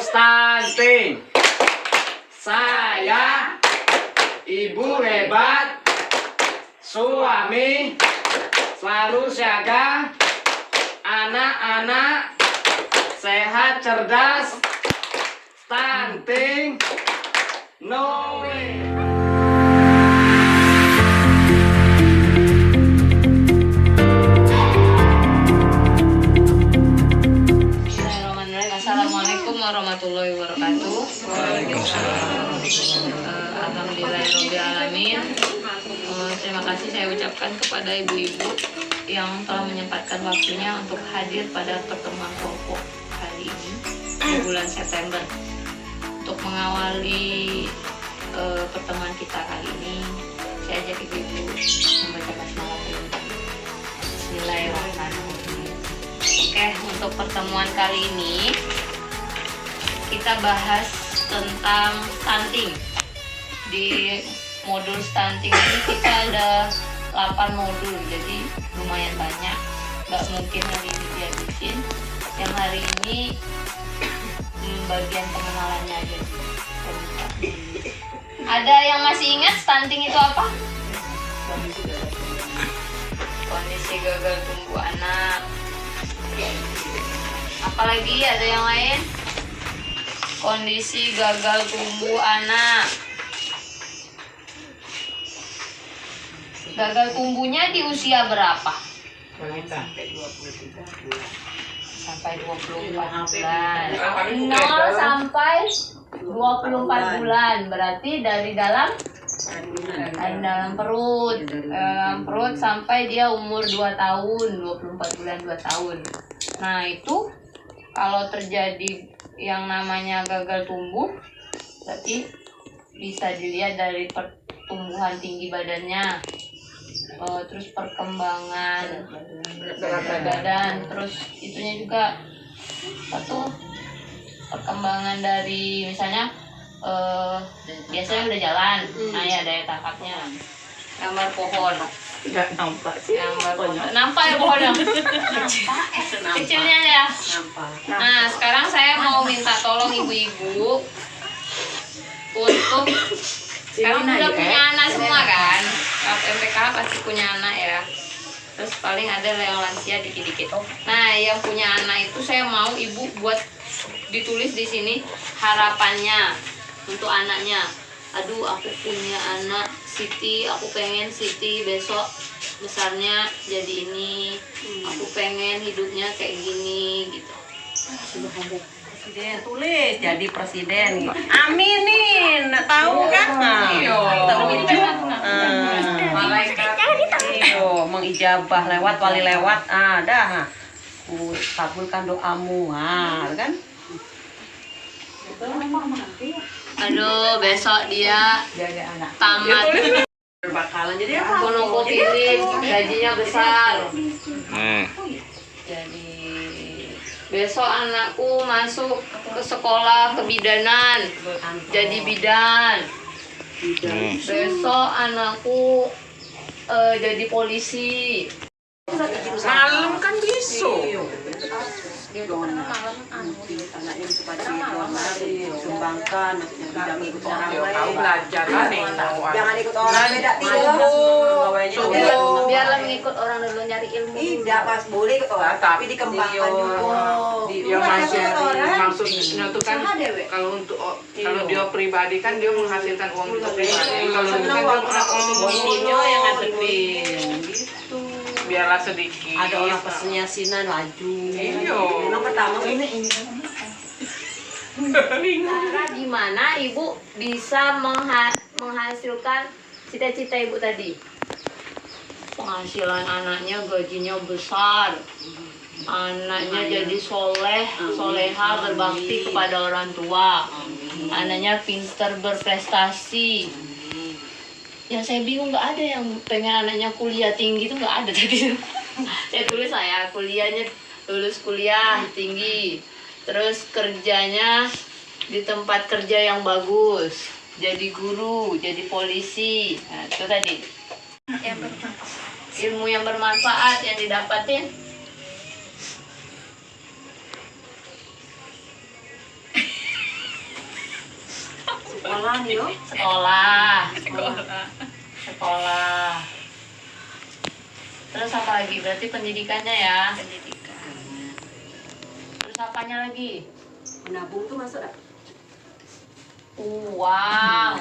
stunting. Saya ibu hebat, suami selalu siaga, anak-anak sehat cerdas, stunting no way. Assalamualaikum warahmatullahi wabarakatuh. Alhamdulillahirobbilalamin. Terima kasih saya ucapkan kepada ibu-ibu yang telah menyempatkan waktunya untuk hadir pada pertemuan kelompok kali ini di bulan September. Untuk mengawali pertemuan kita kali ini, saya ajak ibu-ibu membaca basmalah. Bismillahirrahmanirrahim. Oke, untuk pertemuan kali ini kita bahas tentang stunting. Di modul stunting ini kita ada 8 modul, jadi lumayan banyak. Nggak mungkin hari ini dihabisin. Yang hari ini bagian pengenalannya aja. Ada yang masih ingat stunting itu apa? Kondisi gagal tumbuh anak. Apalagi ada yang lain? Kondisi gagal tumbuh anak. Gagal tumbuhnya di usia berapa? Sampai 24 bulan. 0 sampai 24 bulan. Berarti dari dalam perut. Perut sampai dia umur 2 tahun, 24 bulan 2 tahun. Nah, itu kalau terjadi yang namanya gagal tumbuh, berarti bisa dilihat dari pertumbuhan tinggi badannya, terus perkembangan berat badan, terus itunya juga perkembangan dari misalnya biasanya udah jalan, nah ya daya tangkapnya, gambar pohon. Nggak nampak sih. Nampak ya pohonnya? Kecilnya ya. Nah, sekarang saya mau minta tolong ibu-ibu untuk sekarang udah punya anak semua kan? MPKH pasti punya anak ya. Terus paling ada yang lansia dikit-dikit. Nah, yang punya anak itu saya mau ibu buat ditulis di sini harapannya untuk anaknya. Aduh, aku punya anak Siti, aku pengen Siti besok besarnya jadi ini, aku pengen hidupnya kayak gini gitu. Presiden tulis jadi presiden. Aminin, tahu kan? Terwujud. Mengijabah lewat wali lewat. Dah. Kabulkan doamu, kan? Aduh, besok dia tamat Bakalan jadi apa? Gunung ini gajinya besar. Jadi besok anakku masuk ke sekolah kebidanan, jadi bidan. Besok anakku jadi polisi. Malam kan besok. Anaknya sumbangkan, tidak ikut orang lain. Tahu belajar kan nih. Jangan ikut orang beda Biarlah mengikut orang dulu nyari ilmu. Tidak pas boleh ikut orang, tapi dikembangkan dulu. Dia maksudnya itu kan kalau dia pribadi kan dia menghasilkan uang untuk pribadi. Kalau itu kan dia yang ngadepin gitu. Biarlah sedikit. Ada orang pesennya sinan laju. Iya. Memang pertama ini. Cara gimana ibu bisa menghasilkan cita-cita ibu tadi? Penghasilan anaknya gajinya besar, anaknya jadi soleha berbakti kepada orang tua, anaknya pintar berprestasi. Yang saya bingung nggak ada yang pengen anaknya kuliah tinggi itu nggak ada tadi. Saya tulis kuliahnya lulus kuliah tinggi, terus kerjanya di tempat kerja yang bagus, jadi guru, jadi polisi. Nah, itu tadi ilmu yang bermanfaat yang didapatin. Sekolah nih yo. Sekolah. Terus apa lagi? Berarti pendidikannya ya. Terus apanya lagi? Menabung tuh masuk dah. Uang.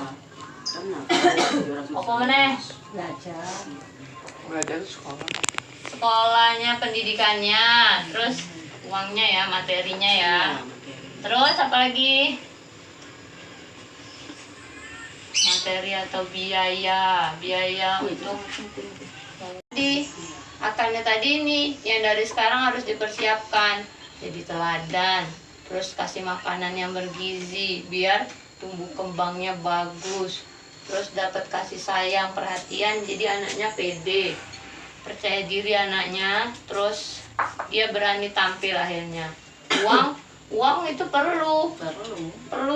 Apa meneh? Belajar sekolah. Sekolahnya, pendidikannya, terus uangnya ya, materinya ya. Terus apa lagi? Materi atau biaya untuk akalnya tadi nih yang dari sekarang harus dipersiapkan jadi teladan, terus kasih makanan yang bergizi biar tumbuh kembangnya bagus, terus dapat kasih sayang perhatian jadi anaknya pede, percaya diri anaknya, terus dia berani tampil akhirnya. Uang itu perlu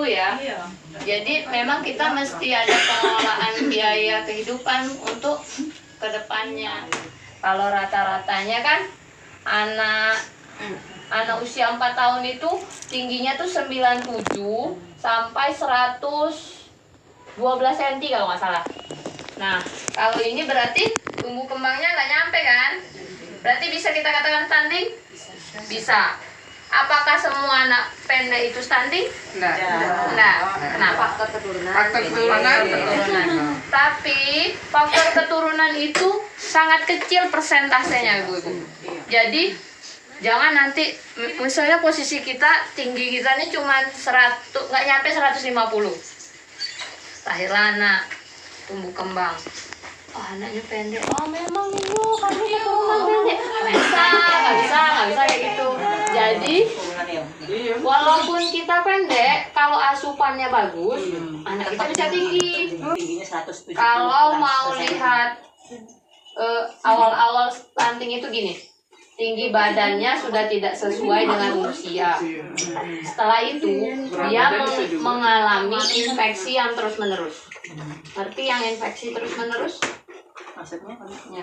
ya. Jadi memang kita mesti ada pengelolaan biaya kehidupan untuk kedepannya. Kalau rata-ratanya kan anak usia 4 tahun itu tingginya tuh 97 sampai 112 cm kalau nggak salah. Nah, kalau ini berarti tumbuh kembangnya nggak nyampe kan? Berarti bisa kita katakan stunting? Bisa. Apakah semua anak pendek itu stunting? Enggak. Kenapa? Faktor keturunan. Faktor keturunan. Tapi faktor keturunan itu sangat kecil persentasenya, Ibu-ibu. Jadi jangan nanti misalnya posisi kita tinggi kita ini cuma 100, nggak nyampe 150. Lahirlah anak, tumbuh kembang. Oh, anaknya pendek. Oh, memang itu karena keturunan pendek. Nggak bisa kayak gitu. Jadi walaupun kita pendek, kalau asupannya bagus, anak kita bisa tinggi. Tingginya 170. Kalau mau lihat awal-awal stunting itu gini, tinggi badannya sudah tidak sesuai dengan usia. Setelah itu dia mengalami infeksi yang terus-menerus. Ngerti yang infeksi terus-menerus?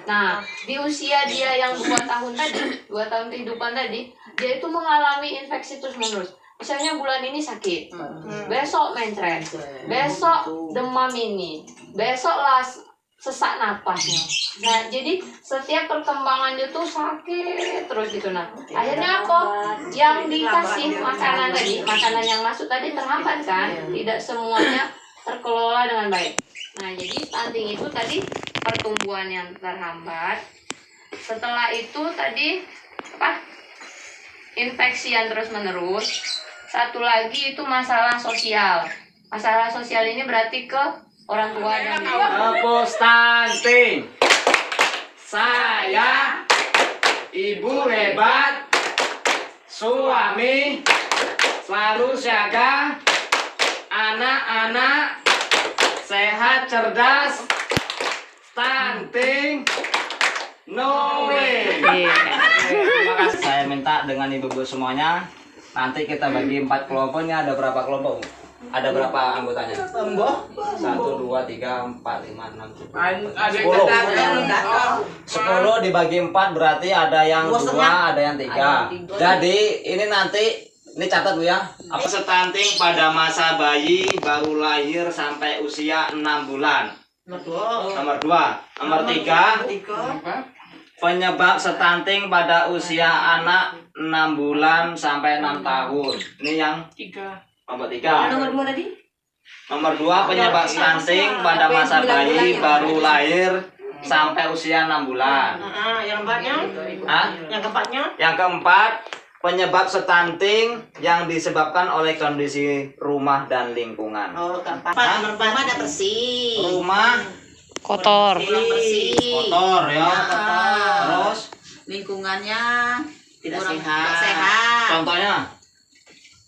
Nah, di usia dia yang 2 tahun tadi, 2 tahun kehidupan tadi, dia itu mengalami infeksi terus-menerus. Misalnya bulan ini sakit, besok mencret, besok demam ini, besok sesak napasnya. Nah, jadi setiap perkembangan dia tuh sakit terus gitu. Nah, akhirnya apa? Yang dikasih makanan tadi, makanan yang masuk tadi terhambat kan? Tidak semuanya terkelola dengan baik. Nah, jadi stunting itu tadi pertumbuhan yang terhambat. Setelah itu tadi apa? Infeksi yang terus-menerus. Satu lagi itu masalah sosial. Masalah sosial ini berarti ke orang tua dan Aku stunting. Saya ibu hebat. Suami selalu siaga. Anak-anak sehat cerdas. Stunting. No way. Terima kasih. Saya minta dengan ibu-ibu semuanya, nanti kita bagi 4 kelompok. Ini ada berapa kelompok? Ada berapa anggotanya? 1, 2, 3, 4, 5, 6, 7, 10 dibagi 4 berarti ada yang 2, ada yang 3. Jadi ini nanti, ini catat Bu ya. Apa stunting pada masa bayi baru lahir sampai usia 6 bulan. Nomor 2. Nomor 3. Penyebab stunting pada usia anak 6 bulan sampai 6 tahun. Ini yang 3. Nomor 3. Nomor 2 tadi? Nomor 2 penyebab stunting pada masa bayi baru lahir sampai usia 6 bulan. Yang keempatnya? Yang keempatnya? Yang keempat, penyebab stunting yang disebabkan oleh kondisi rumah dan lingkungan. Oh, keempat. Nomor 4 ada bersih. Rumah kotor. Kurang bersih. kotor ya. Terus Lingkungannya tidak Kurang sehat. contohnya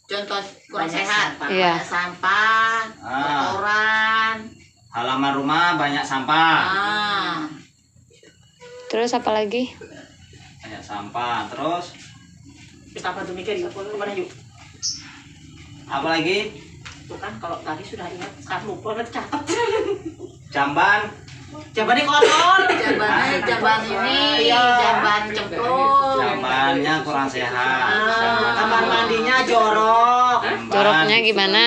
Contoh kurang sehat. Iya. Banyak sampah, kotoran. halaman rumah banyak sampah. Terus apa lagi? Banyak sampah. Terus Kita apa tuh mikir yuk? Kemana yuk? apa lagi? Tuh kan kalau tadi sudah ingat, sekarang lupa catat. Jamban. Jambannya kotor. Jamban ini, jamban cemplung. Jambannya kurang sehat. Kamar mandinya jorok. Joroknya gimana?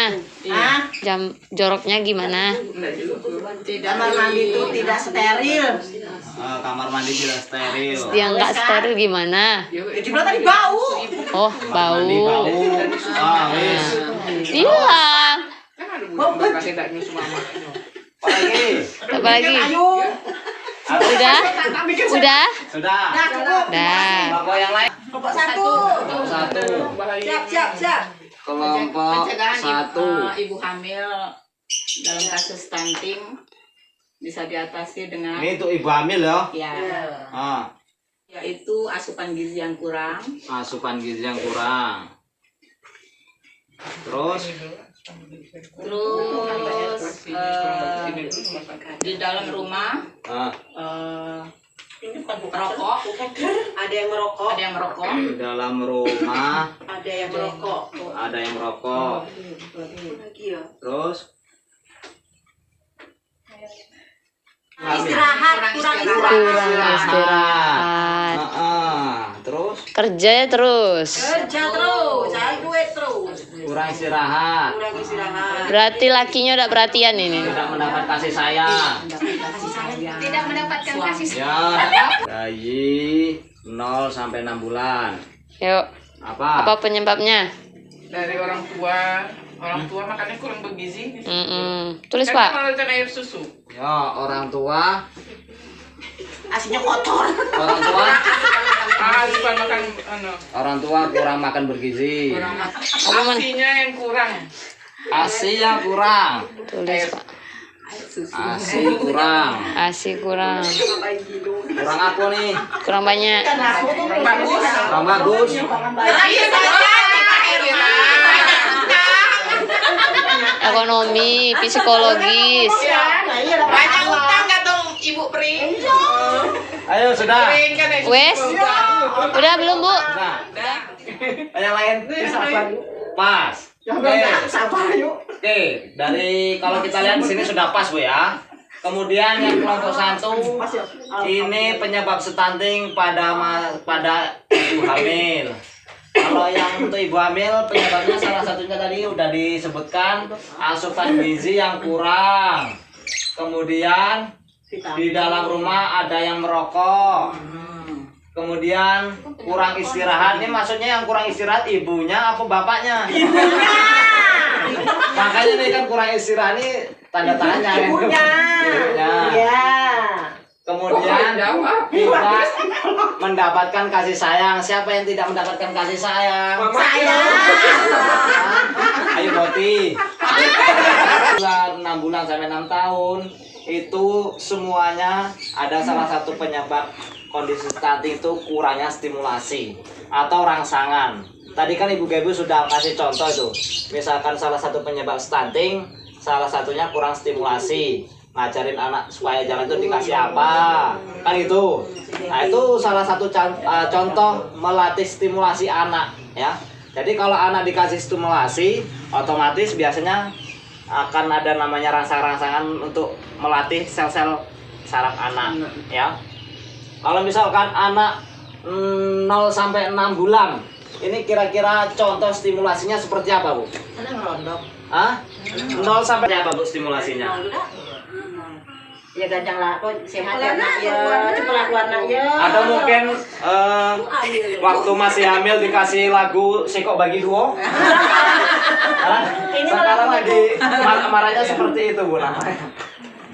Hah? Joroknya gimana? Kamar mandi itu tidak steril. Kamar mandi tidak steril. Yang nggak steril gimana? Dibilang tadi bau. Oh, Kamar mandi bau. bau. Wis. Hilang. Kan ada bunyi kasih tak nyusu mama. Apa lagi? Apa lagi? Ayo. Udah? Udah? Sudah. Nah, cukup. Dah. Kelompok yang lain. Kelompok 1. Kelompok 1. Siap. Kelompok Pencegahan 1. ibu hamil dalam kasus stunting bisa diatasi dengan Ini untuk ibu hamil ya. ya Ah, yaitu asupan gizi yang kurang, asupan gizi yang kurang. Terus terus di dalam rumah rokok, Ada yang merokok. ada yang merokok, di dalam rumah Ada yang merokok. ada yang merokok. Lagi ya. Terus Istirahat, kurang Kurang istirahat. istirahat. Terus Kerja terus. Kerja terus, cari duit terus. kurang istirahat. Kurang istirahat. Berarti lakinya udah perhatian ini. Tidak mendapat kasih sayang. Tidak mendapatkan kasih Ya, bayi 0 sampai 6 bulan. Yuk, Apa? apa penyebabnya? Dari orang tua makannya kurang bergizi. Tulis, Kan Pak. mengeluarkan air susu. Ya, orang tua. Asinya kotor. Orang tua. Lupa makan Orang tua kurang makan bergizi. asinya yang kurang. ASI yang kurang. Tulis, Pak. ASI kurang. ASI kurang. Kurang apa nih? Kurang banyak. Bagus. Kurang bagus. Ekonomi, psikologis. Banyak utang nggak dong Ibu Pri? Ayo sudah. Wes? Udah belum, Bu? Nah. Yang lain? Pas. Oke. Sabar yuk. Oke, dari kalau kita lihat di sini sudah pas, Bu ya. Kemudian yang kelompok 1 ini penyebab stunting pada ibu hamil. Kalau yang untuk ibu hamil penyebabnya salah satunya tadi udah disebutkan, asupan gizi yang kurang. Kemudian di dalam rumah ada yang merokok. Kemudian kurang istirahat. Ini maksudnya yang kurang istirahat ibunya apa bapaknya? Makanya nih kan kurang istirahat ini tanda tanya. Ibunya. Iya. Kemudian tidak mendapatkan kasih sayang. Siapa yang tidak mendapatkan kasih sayang? Saya. Ayo Boti. 6 bulan sampai 6 tahun itu semuanya ada salah satu penyebab kondisi stunting itu kurangnya stimulasi atau rangsangan. Tadi kan Ibu Gaby sudah kasih contoh itu. Misalkan salah satu penyebab stunting, salah satunya kurang stimulasi. Ngajarin anak supaya jalan itu dikasih apa, kan itu. Nah itu salah satu contoh melatih stimulasi anak ya. Jadi kalau anak dikasih stimulasi, otomatis biasanya akan ada namanya rangsang-rangsangan untuk melatih sel-sel saraf anak ya. Kalau misalkan anak 0 sampai 6 bulan, ini kira-kira contoh stimulasinya seperti apa, Bu? Ada ngerondok. Hah? 0 sampai apa, Bu, stimulasinya? Ya ganjang lah, kok sehat ya nak ya, cepat anak ya. Atau mungkin waktu masih hamil dikasih lagu Sikok Bagi Duo? Sekarang lagi marah-marahnya seperti itu, Bu, namanya.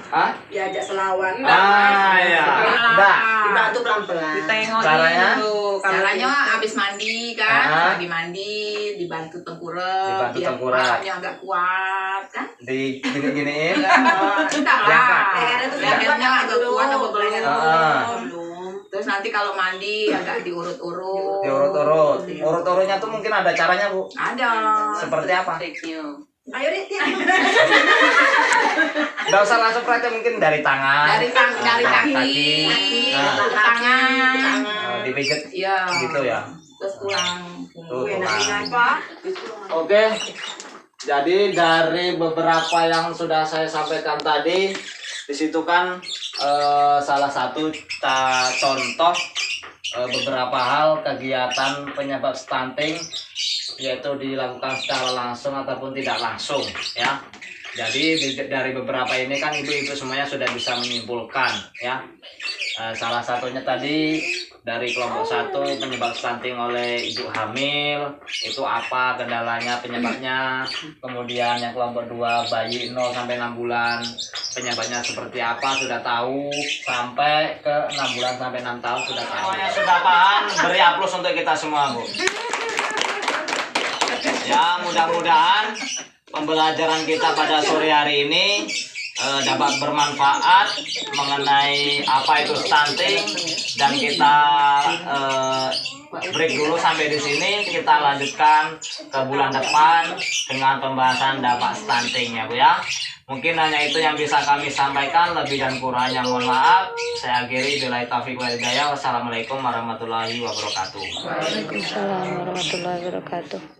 Hah? Diajak selawan. Ya. Dah. Dibantu pelan-pelan. Ditengokin Caranya? dulu. Caranya habis mandi kan, lagi mandi dibantu tengkurap, Dibantu biar tengkurap. kepalanya agak kuat kan. Di gini-giniin. Enggak Diangkat. lah. Lehernya agak kuat atau berleher Ah. belum. Terus nanti kalau mandi agak diurut-urut. Diurut-urut. Urut-urutnya tuh mungkin ada caranya, Bu. Ada. Seperti apa? Ayo Rit, ya. Nggak usah langsung praktek, mungkin dari tangan. Dari kaki, Nah, tangan. dipijit Iya. gitu ya. Terus pulang. Tuh, tulang. Oke. Jadi dari beberapa yang sudah saya sampaikan tadi, di situ kan salah satu contoh beberapa hal kegiatan penyebab stunting, yaitu dilakukan secara langsung ataupun tidak langsung ya. Jadi dari beberapa ini kan ibu-ibu semuanya sudah bisa menyimpulkan ya. Salah satunya tadi dari kelompok 1 penyebab stunting oleh ibu hamil itu apa kendalanya, penyebabnya. Kemudian yang kelompok 2 bayi 0 sampai 6 bulan penyebabnya seperti apa sudah tahu, sampai ke 6 bulan sampai 6 tahun sudah tahu. Semuanya sudah paham, beri aplaus untuk kita semua, Bu. Ya, mudah-mudahan pembelajaran kita pada sore hari ini dapat bermanfaat mengenai apa itu stunting, dan kita break dulu sampai di sini. Kita lanjutkan ke bulan depan dengan pembahasan dampak stunting ya Bu ya. Mungkin hanya itu yang bisa kami sampaikan, lebih dan kurangnya mohon maaf. Saya akhiri, billahi taufiq wal hidayah. Wassalamualaikum warahmatullahi wabarakatuh. Waalaikumsalam warahmatullahi wabarakatuh.